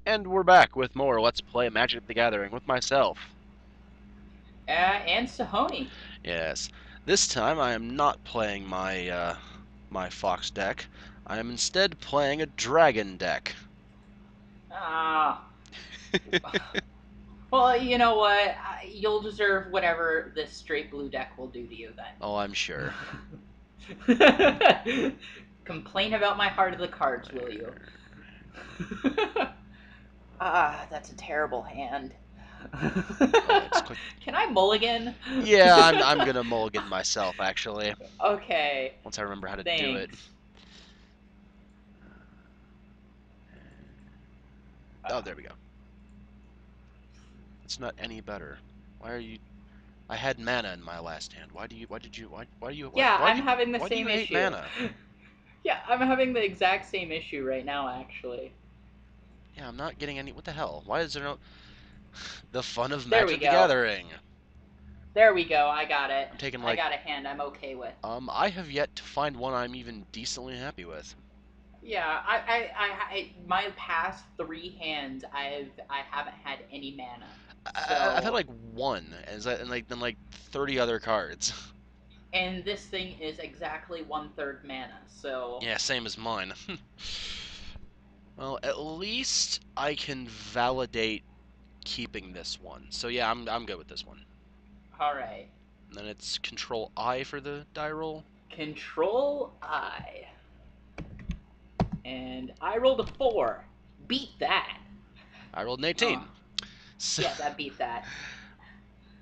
And we're back with more Let's Play Magic the Gathering with myself. And Sahoni. Yes. This time I am not playing my Fox deck. I am instead playing a Dragon deck. Ah, well, you know what? You'll deserve whatever this straight blue deck will do to you Oh, I'm sure. then. Complain about my heart of the cards, will you? That's a terrible hand. It's quick. Can I mulligan? Yeah, I'm gonna mulligan myself actually. Okay, Once I remember how to do it. thanks. Oh, there we go. It's not any better. Why are you? I had mana in my last hand. Why do you? Why did you? Why do you? Yeah, Why do I'm you? having the Why do you same hate issue. mana? Yeah, I'm having the exact same issue right now, actually. Yeah, I'm not getting any. What the hell? Why is there no? The fun of There we Magic the go. Gathering. There we go. I got it. I'm taking I like got a hand I'm okay with. I have yet to find one I'm even decently happy with. Yeah, my past three hands, I haven't had any mana. I've had So, like one, and like then like 30 other cards. and this thing is exactly 1/3 mana. So, Yeah, same as mine. Well, at least I can validate keeping this one. So yeah, I'm good with this one. all right. And then it's Control I for the die roll. Control I, and I rolled a 4. Beat that. I rolled an Oh, 18. So, yeah, that beat that.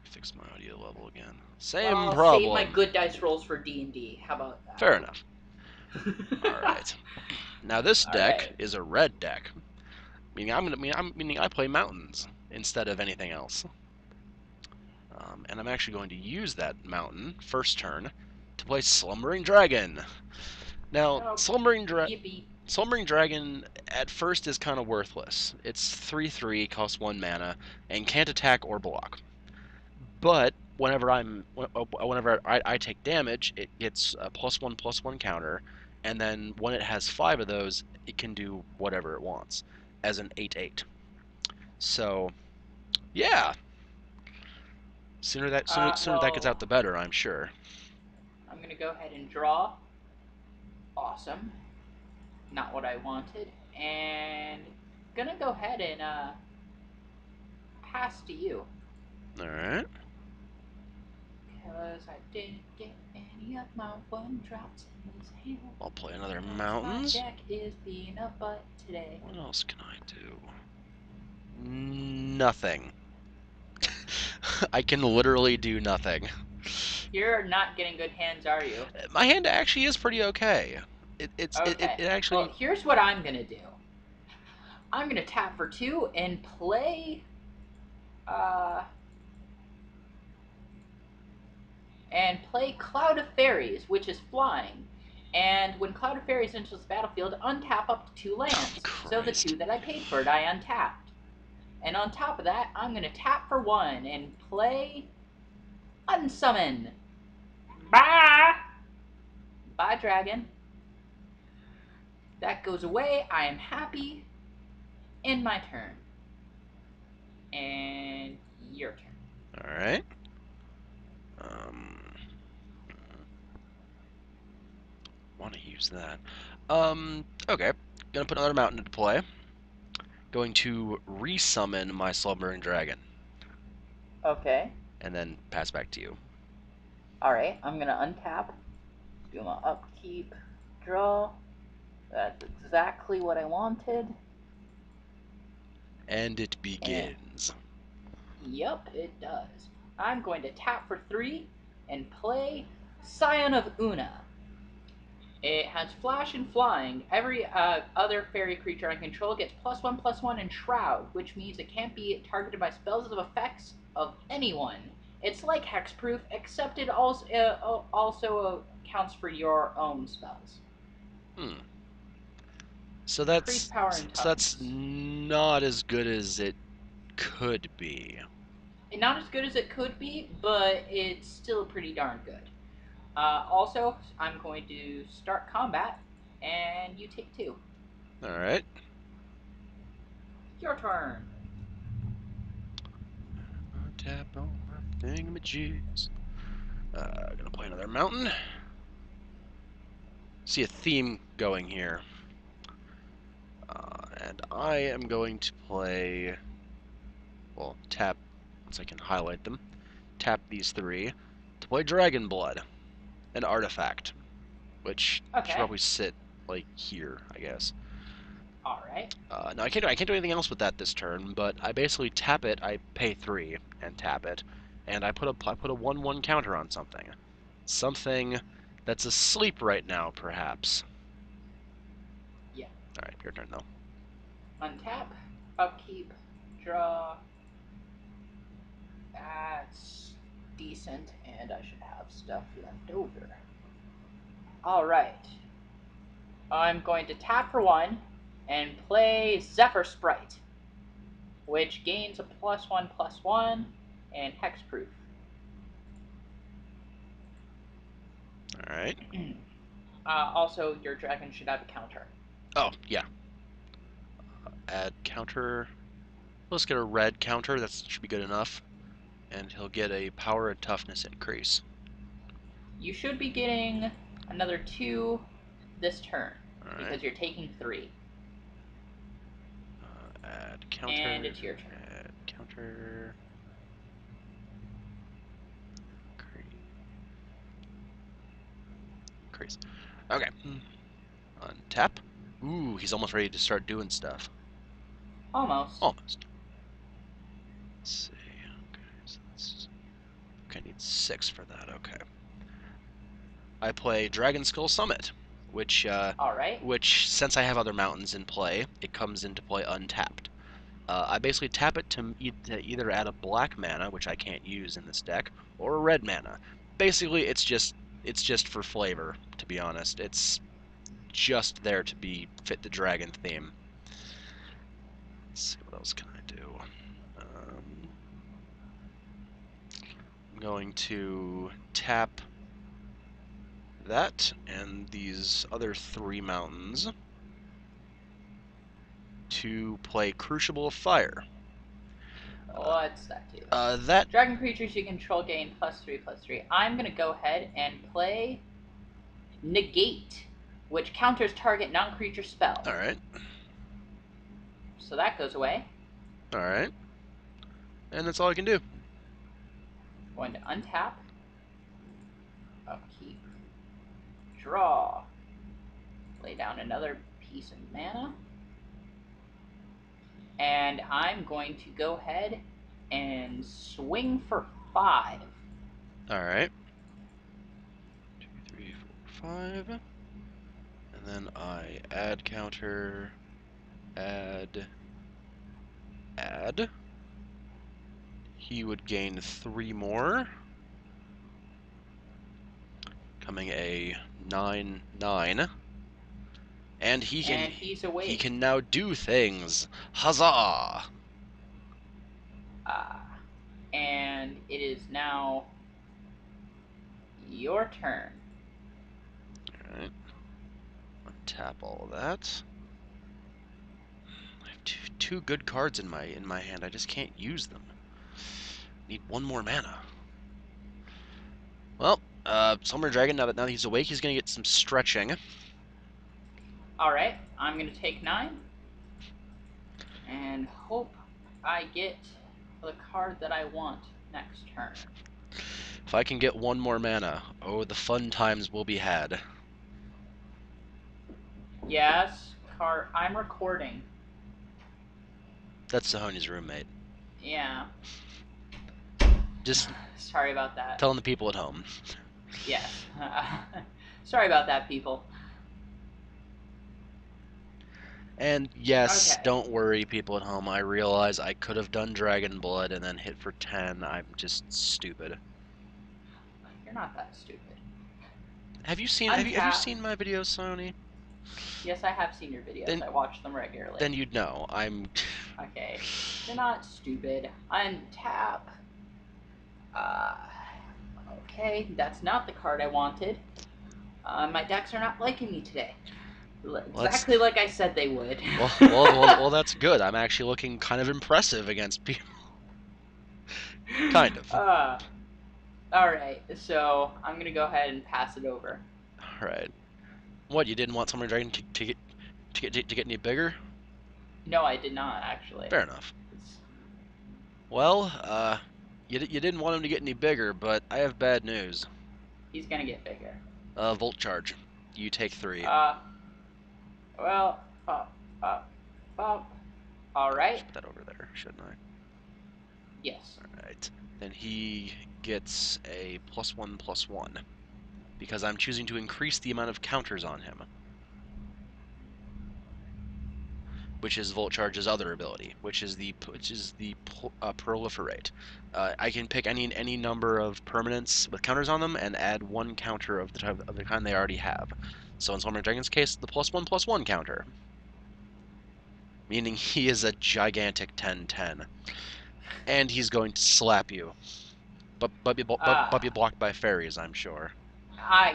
fix my audio level again. Same Well, I'll save my problem. good dice rolls for D&D. How about Fair enough. All that? right. Now this All deck right. is a red deck. Meaning I play mountains instead of anything else. And I'm actually going to use that mountain first turn to play Slumbering Dragon. Now, Oh, yippee. Slumbering Dragon at first is kind of worthless. It's 3/3, costs 1 mana, and can't attack or block. But whenever I take damage, it gets a +1/+1 counter, and then when it has 5 of those, it can do whatever it wants as an 8/8. So yeah, sooner that gets Well, out the better, I'm sure. I'm going to go ahead and draw. Awesome. Not what I wanted. And going to go ahead and pass to you. All right, Because I didn't get any of my one drops in his hand. I'll play another Because my mountains. deck is being a butt today. What else can I do? Nothing. I can literally do nothing. You're not getting good hands, are you? My hand actually is pretty okay. Okay. It Well, actually. here's what I'm going to do. I'm going to tap for 2 and play uh, Cloud of Faeries, which is flying. And when Cloud of Faeries enters the battlefield, untap up to 2 Oh, lands. So the 2 Christ. that I paid for it, I untapped. And on top of that, I'm going to tap for 1 and play Unsummon. Bye! Bye, Dragon. That goes away. I am happy. End my turn. And your turn. All right. Um, want to use that. Okay. Gonna put another mountain into play. Going to resummon my slumbering dragon, Okay. and then pass back to you. Alright, I'm going to untap. Do my upkeep. Draw. That's exactly what I wanted. And it And begins. yep, it does. I'm going to tap for 3 and play Scion of Una. It has flash and flying. Every other fairy creature I control gets +1/+1 and Shroud, which means it can't be targeted by spells of effects of anyone. It's like hexproof, except it also counts for your own spells. Hmm. So Increased power and that's toughness. not as good as it could be. And not as good as it could be, but it's still pretty darn good. Also, I'm going to start combat, and you take 2. All right. Your turn. Tap on my thingamajigs. Gonna play another mountain. See a theme going here. And I am going to play, well, tap, once I can highlight them, tap these three to play Dragon Blood, an artifact, which should Okay. probably sit, like, here, I guess. Alright. No, I can't do anything else with that this turn, but I basically tap it, I pay 3 and tap it, and I put a 1/1 counter on something. Something that's asleep right now, perhaps. Yeah. Alright, your turn, though. Untap, upkeep, draw. That's decent, and I should have stuff left over. Alright. I'm going to tap for 1 and play Zephyr Sprite, which gains a +1/+1 and hexproof. Alright. Also, your dragon should have a counter. Oh, yeah. Add counter. Let's get a red counter. That should be good enough. And he'll get a power and toughness increase. You should be getting another 2 this turn, because you're taking 3. Add counter. And it's your turn. Add counter. Increase. Okay. Untap. Ooh, he's almost ready to start doing stuff. Almost. Almost. Let's see. Okay, so that's... Okay, I need 6 for that. Okay. I play Dragon Skull Summit, which Alright. which since I have other mountains in play, it comes into play untapped. I basically tap it to either add a black mana, which I can't use in this deck, or a red mana. Basically, it's just for flavor, to be honest. It's just there to fit the dragon theme. Let's see, what else can I do? I'm going to tap that and these other 3 mountains to play Crucible of Fire. What's that do? That Dragon creatures you control gain +3/+3. I'm gonna go ahead and play Negate, which counters target non-creature spell. Alright. So that goes away. Alright. And that's all I can do. Going to untap, upkeep, draw, lay down another piece of mana, and I'm going to go ahead and swing for 5. Alright. 2, 3, 4, 5. And then I add counter, add. He would gain 3 more. Coming a 9/9. And He's awake. He can now do things. Huzzah! And it is now your turn. Alright. Untap all of that. I have two good cards in my hand. I just can't use them. Need 1 more mana. Well, Summer Dragon, now that he's awake, he's gonna get some stretching. Alright, I'm gonna take 9. And hope I get the card that I want next turn. If I can get 1 more mana, oh, the fun times will be had. Yes, I'm recording. That's Sahoni's roommate. Yeah. Just sorry about that. telling the people at home. Yes. Sorry about that, people. And yes, Okay. don't worry, people at home. I realize I could have done Dragon Blood and then hit for 10. I'm just stupid. You're not that stupid. Have you seen my videos, Sony? Yes, I have seen your videos. Then, I watch them regularly. Then you'd know. I'm... Okay. You're not stupid. Untap. Okay, that's not the card I wanted. My decks are not liking me today. Well, that's Exactly like I said they would. that's good. I'm actually looking kind of impressive against people. Kind of. uh, all right, so I'm gonna go ahead and pass it over. All right. What? You didn't want Summer Dragon to get any bigger? No, I did not actually. Fair enough. It's, Well, you didn't want him to get any bigger, but I have bad news. he's gonna get bigger. Volt charge. You take 3. Uh, well, uh, uh, all right. Should put that over there, shouldn't I? Yes. All right. Then he gets a +1/+1 because I'm choosing to increase the amount of counters on him, which is Volt Charge's other ability, which is the proliferate. I can pick any number of permanents with counters on them and add 1 counter of the kind they already have. So in Summer Dragon's case, the +1/+1 counter, meaning he is a gigantic 10/10, and he's going to slap you, but be blocked by Faeries, I'm sure.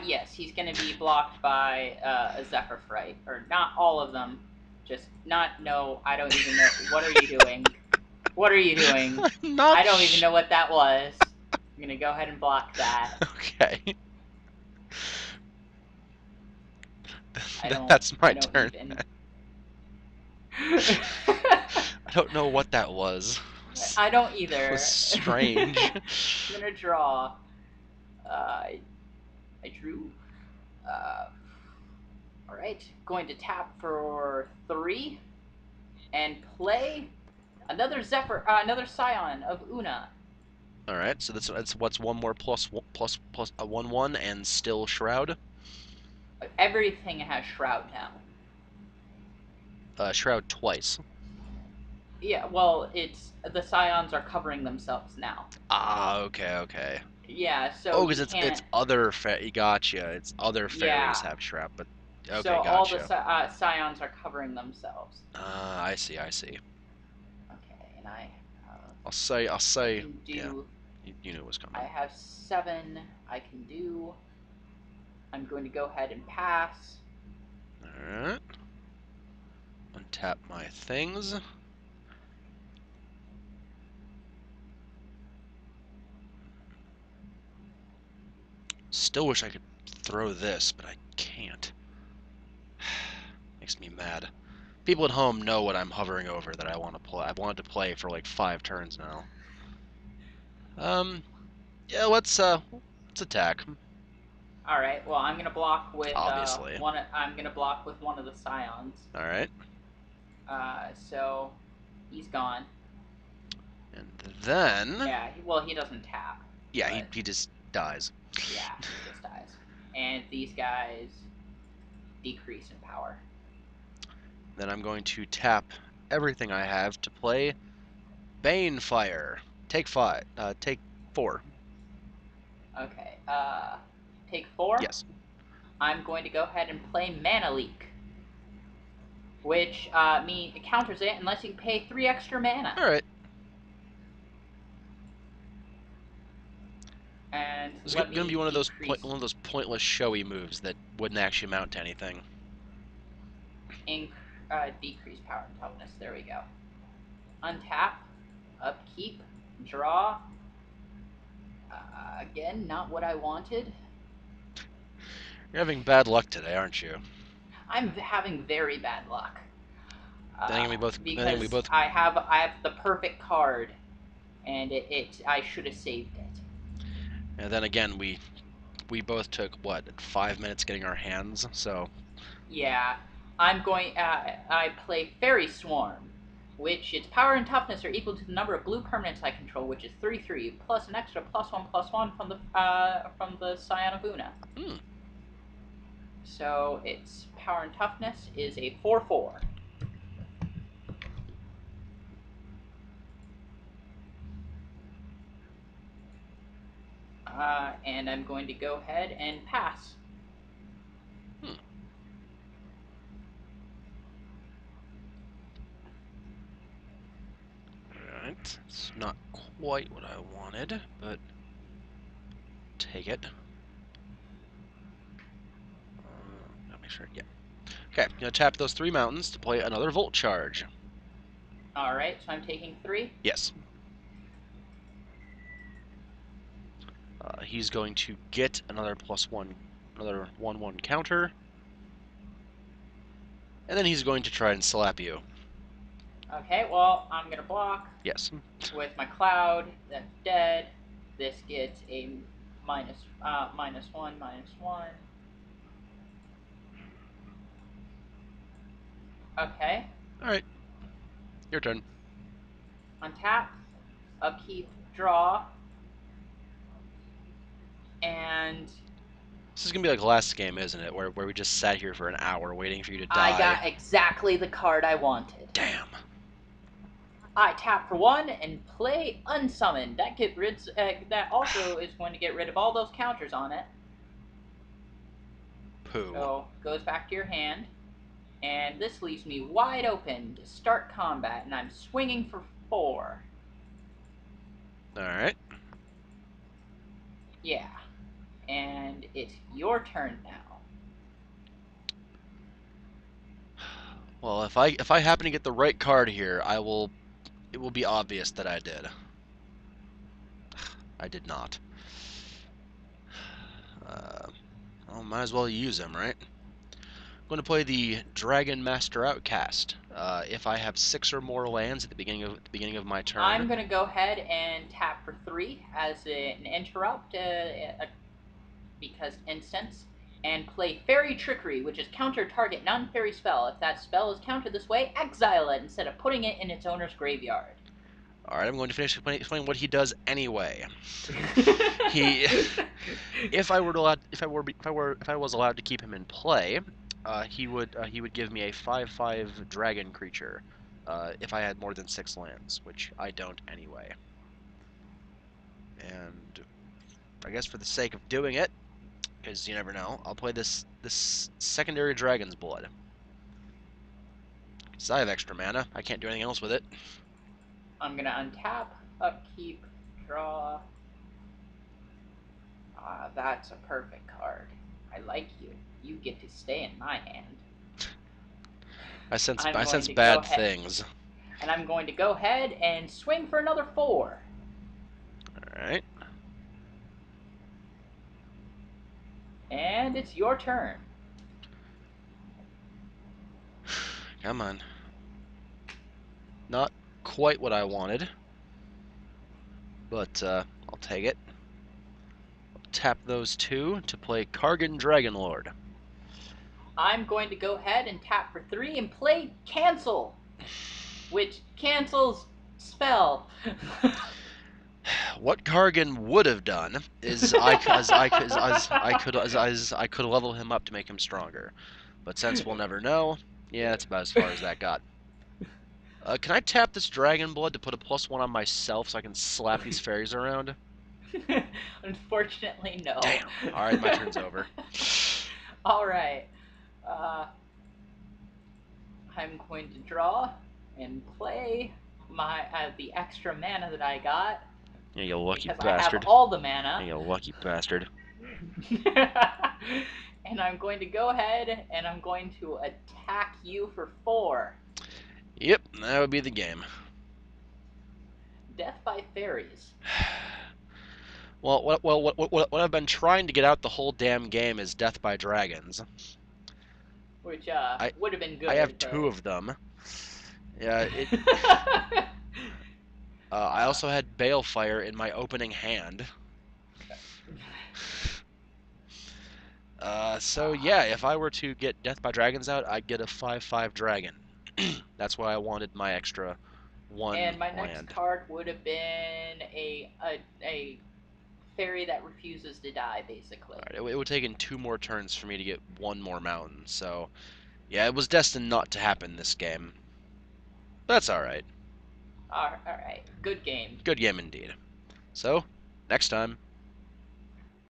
Yes, he's going to be blocked by a Zephyr Fright, or not all of them. Just not. No, I don't even know. What are you doing? What are you doing? Not I don't even know what that was. I'm going to go ahead and block that. Okay. I don't. That's my I don't turn. even. I don't know what that was. I don't It either. was strange. I'm gonna draw. I drew. All right, going to tap for 3 and play another another Scion of Una. All right, so that's what's one more plus a 1/1 and still Shroud. Everything has Shroud now. Shroud twice. Yeah, well, it's the Scions are covering themselves now. Ah, okay. Yeah, so Oh, you because can't. it's other gotcha. It's other fairies Yeah. have Shroud, but So okay, all the gotcha. Scions are covering themselves. I see. Okay, and I. I'll I say, can yeah. do. You knew it was I coming. have 7. I can do. I'm going to go ahead and pass. All right. Untap my things. Still wish I could throw this, but I can't. Makes me mad. People at home know what I'm hovering over that I want to play. I've wanted to play for like 5 turns now. Yeah, let's attack. All right. Well, I'm gonna block with Obviously. one. I'm gonna block with one of the Scions. All right. So he's gone. And then, Yeah. Well, he doesn't tap. yeah, But he just dies. yeah, he just dies. And these guys decrease in power. Then I'm going to tap everything I have to play Banefire. Take 5. Take 4. Okay. Take 4. Yes. I'm going to go ahead and play Mana Leak, which it counters it unless you pay 3 extra mana. All right. And It's let going to me be one of those decrease pointless showy moves that wouldn't actually amount to anything. decrease power and toughness. There we go. Untap, upkeep, draw. Again, not what I wanted. You're having bad luck today, aren't you? I'm having very bad luck. Then we both. Because I have the perfect card, and I should have saved it. And then again, we both took what 5 minutes getting our hands. So Yeah, I'm going. I play Fairy Swarm, which its power and toughness are equal to the number of blue permanents I control, which is 3/3, plus an extra +1/+1 from the Scion of Una. So its power and toughness is a 4/4. And I'm going to go ahead and pass. Alright, it's not quite what I wanted, but take it. Gotta make sure, yeah. Okay, gonna tap those 3 mountains to play another Volt Charge. Alright, so I'm taking 3. Yes. He's going to get another +1, another 1/1 counter. And then he's going to try and slap you. Okay, well, I'm gonna block Yes. with my cloud. That's dead. This gets a minus -1, -1. Okay. Alright. Your turn. Untap, upkeep, draw, and This is gonna be like last game, isn't it? Where we just sat here for an hour waiting for you to die. I got exactly the card I wanted. Damn. I tap for 1 and play Unsummon. That also is going to get rid of all those counters on it. Poo. So goes back to your hand, and this leaves me wide open to start combat, and I'm swinging for 4. Alright. Yeah, and it's your turn now. Well, if I happen to get the right card here, it will be obvious that I did. I did not. Well, might as well use him, right? I'm going to play the Dragon Master Outcast. If I have 6 or more lands at the beginning of my turn, I'm going to go ahead and tap for 3 as an interrupt, because instance, and play Fairy Trickery, which is counter target non-fairy spell. If that spell is countered this way, exile it instead of putting it in its owner's graveyard. All right, I'm going to finish explaining what he does anyway. If I was allowed to keep him in play, he would give me a 5/5 dragon creature, if I had more than 6 lands, which I don't anyway. And I guess for the sake of doing it, because you never know, I'll play this secondary Dragon's Blood. Because I have extra mana, I can't do anything else with it. I'm gonna untap, upkeep, draw. That's a perfect card. I like you. You get to stay in my hand. I sense bad things. And I'm going to go ahead and swing for another 4. Alright. And it's your turn. Come on. Not quite what I wanted, but I'll take it. Tap those 2 to play Kargan Dragonlord. I'm going to go ahead and tap for 3 and play Cancel, which cancels spell. What Kargan would have done is I could level him up to make him stronger, but since we'll never know, yeah, that's about as far as that got. Can I tap this Dragon Blood to put a +1 on myself so I can slap these fairies around? Unfortunately, no. Damn. Alright, my turn's over. Alright. I'm going to draw and play the extra mana that I got. Yeah, you lucky because bastard. I have all the mana. Yeah, you lucky bastard. And I'm going to go ahead and I'm going to attack you for 4. Yep, that would be the game. Death by Faeries. Well, what I've been trying to get out the whole damn game is Death by Dragons. Which would have been good. I have 2 of them. Yeah, I also had Balefire in my opening hand. So yeah, if I were to get Death by Dragons out, I'd get a 5/5 dragon. That's why I wanted my extra 1 And my land. next card would have been a fairy that refuses to die, basically. Alright, it would have taken 2 more turns for me to get 1 more mountain, so yeah, it was destined not to happen this game. That's alright. Alright, good game. Good game indeed. So, next time,